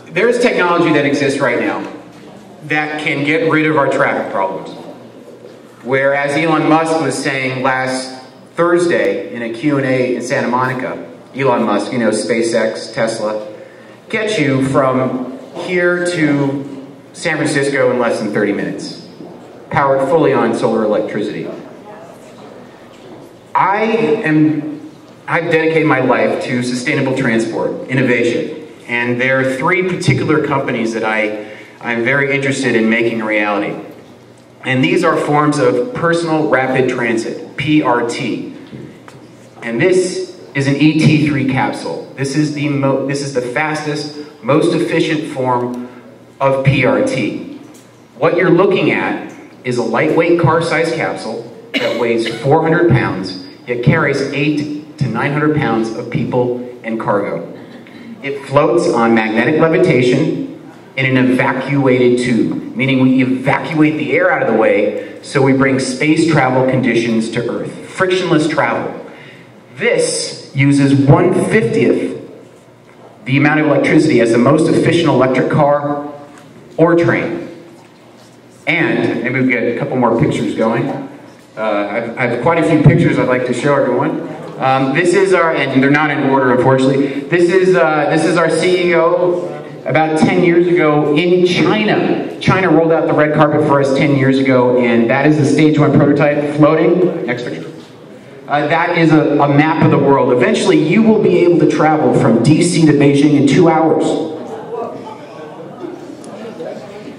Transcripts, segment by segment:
there's technology that exists right now that can get rid of our traffic problems. Whereas Elon Musk was saying last Thursday in a Q&A in Santa Monica, Elon Musk, you know, SpaceX, Tesla, gets you from here to San Francisco in less than 30 minutes, powered fully on solar electricity. I've dedicated my life to sustainable transport, innovation, and there are three particular companies that I'm very interested in making a reality. And these are forms of personal rapid transit, PRT. And this is an ET3 capsule. This is the fastest, most efficient form of PRT. What you're looking at is a lightweight car-sized capsule that weighs 400 pounds. It carries 800 to 900 pounds of people and cargo. It floats on magnetic levitation in an evacuated tube, meaning we evacuate the air out of the way so we bring space travel conditions to Earth, frictionless travel. This uses 1/50th the amount of electricity as the most efficient electric car or train. And maybe we get a couple more pictures going. I have quite a few pictures I'd like to show everyone. This is our, and they're not in order unfortunately, this is our CEO about 10 years ago in China. China rolled out the red carpet for us 10 years ago, and that is the stage 1 prototype floating. Next picture. That is a map of the world. Eventually you will be able to travel from DC to Beijing in 2 hours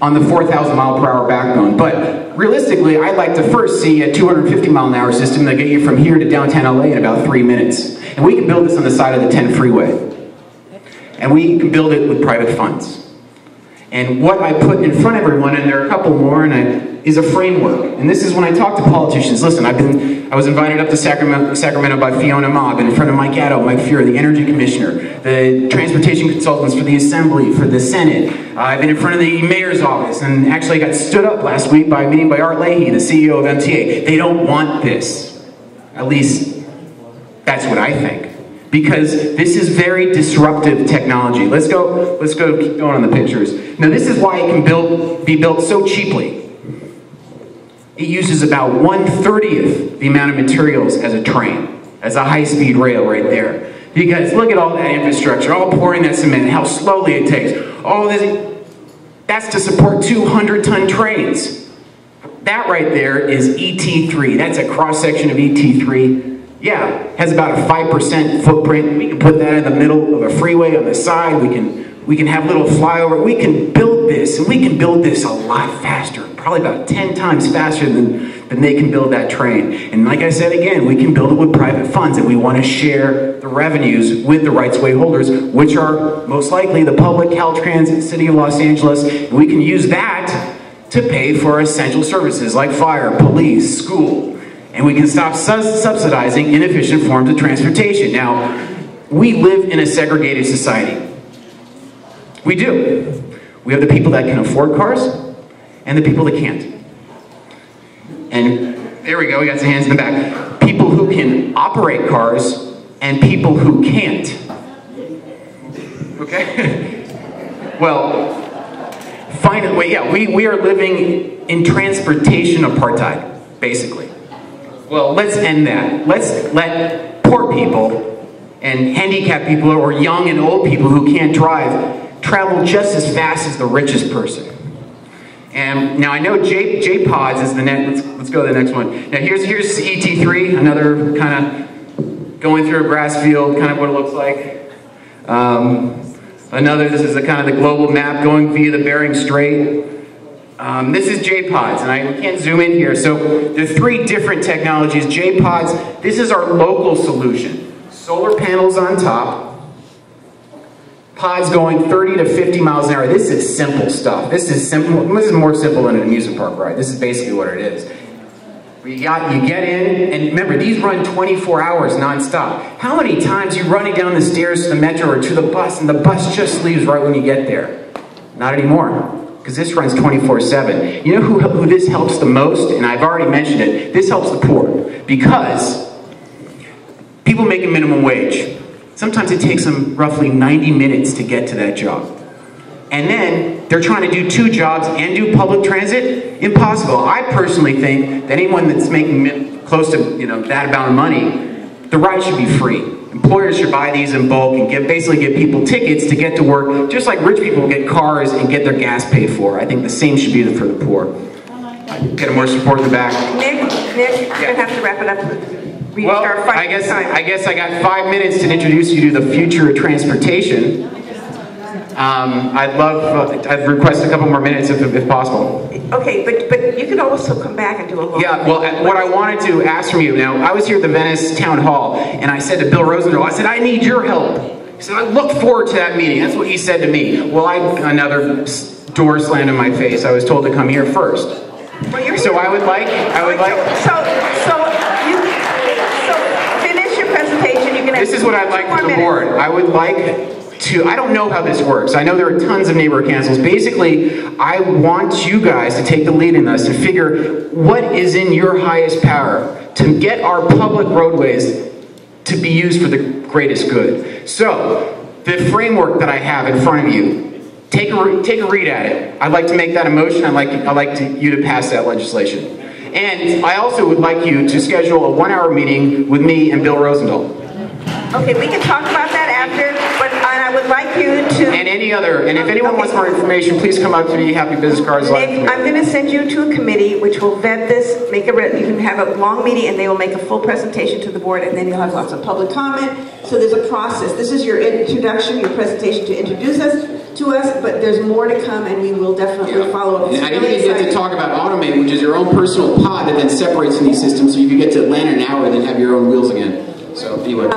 on the 4,000 mile per hour backbone. But realistically, I'd like to first see a 250 mile an hour system that get you from here to downtown LA in about 3 minutes. And we can build this on the side of the 10 freeway. And we can build it with private funds. And what I put in front of everyone, and there are a couple more, is a framework. And this is when I talk to politicians. Listen, I was invited up to Sacramento by Fiona Ma. I've been in front of Mike Gatto, Mike Fuhrer, the energy commissioner, the transportation consultants for the Assembly, for the Senate. I've been in front of the mayor's office, and actually I got stood up last week by a meeting by Art Leahy, the CEO of MTA. They don't want this. At least, that's what I think. Because this is very disruptive technology. Let's go keep going on the pictures. Now this is why it can be built so cheaply. It uses about 1/30th the amount of materials as a train, as a high-speed rail right there. Because look at all that infrastructure, all pouring that cement, how slowly it takes. All this, that's to support 200-ton trains. That right there is ET3. That's a cross-section of ET3. Yeah, has about a 5% footprint. We can put that in the middle of a freeway on the side. We can have little flyover. We can build this, and we can build this a lot faster, probably about 10 times faster than they can build that train. And like I said again, we can build it with private funds, and we want to share the revenues with the rights-of-way holders, which are most likely the public, Caltrans, City of Los Angeles. And we can use that to pay for essential services like fire, police, school. And we can stop subsidizing inefficient forms of transportation. Now, we live in a segregated society. We do. We have the people that can afford cars, and the people that can't. And there we go, we got some hands in the back. People who can operate cars, and people who can't. Okay? Well, finally, yeah, we are living in transportation apartheid, basically. Well, let's end that. Let's let poor people and handicapped people or young and old people who can't drive travel just as fast as the richest person. And now I know JPods is the next, let's go to the next one. Now here's ET3, another kind of going through a grass field, kind of what it looks like. This is kind of the global map going via the Bering Strait. This is JPods, and we can't zoom in here. So there are 3 different technologies. JPods, this is our local solution. Solar panels on top, pods going 30 to 50 miles an hour. This is simple stuff. This is simple. This is more simple than an amusement park ride. This is basically what it is. You get in, and remember, these run 24 hours non-stop. How many times are you running down the stairs to the metro or to the bus, and the bus just leaves right when you get there? Not anymore. Because this runs 24/7. You know who this helps the most? And I've already mentioned it. This helps the poor. Because people make a minimum wage. Sometimes it takes them roughly 90 minutes to get to that job. and then they're trying to do 2 jobs and do public transit? Impossible. I personally think that anyone that's making close to that amount of money, the ride should be free. Employers should buy these in bulk and basically give people tickets to get to work, just like rich people get cars and get their gas paid for. I think the same should be for the poor. Get more support in the back. Nick, you're going to have to wrap it up. Well, I guess I got 5 minutes to introduce you to the future of transportation. I'd request a couple more minutes if possible. Okay, but you can also come back and do a little. Yeah, well, what I wanted to ask from you, now, I was here at the Venice Town Hall, and I said to Bill Rosendahl, I said, I need your help. He said, I look forward to that meeting. That's what he said to me. Well, another door slammed in my face. I was told to come here first. Well, you're so here. I would like. So finish your presentation. You can. This is what I'd like from the board. I would like to, I don't know how this works. I know there are tons of neighborhood councils. Basically, I want you guys to take the lead in this and figure what is in your highest power to get our public roadways to be used for the greatest good. So, the framework that I have in front of you, take a read at it. I'd like to make that a motion. I'd like you to pass that legislation. And I also would like you to schedule a 1-hour meeting with me and Bill Rosendahl. Okay, we can talk about that after, but I would like you to... And if anyone wants more information, please come up to me, happy business cards. Nick, I'm going to send you to a committee which will vet this, you can have a long meeting and they will make a full presentation to the board and then you'll have lots of public comment. So there's a process. This is your introduction, your presentation to introduce us to us, but there's more to come and we will definitely follow up. And I didn't even get to talk about Automate, which is your own personal pod that then separates from these systems so you can get to Atlanta in an hour and then have your own wheels again. So anyway.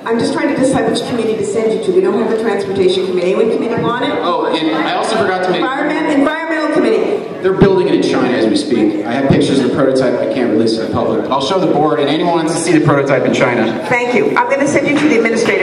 I'm just trying to decide which committee to send you to. We don't have a transportation committee. Anyone committee on it? Oh, and I also forgot to make... Environmental committee. They're building it in China as we speak. I have pictures of the prototype. I can't release it in public. I'll show the board, and anyone wants to see the prototype in China. Thank you. I'm going to send you to the administrator.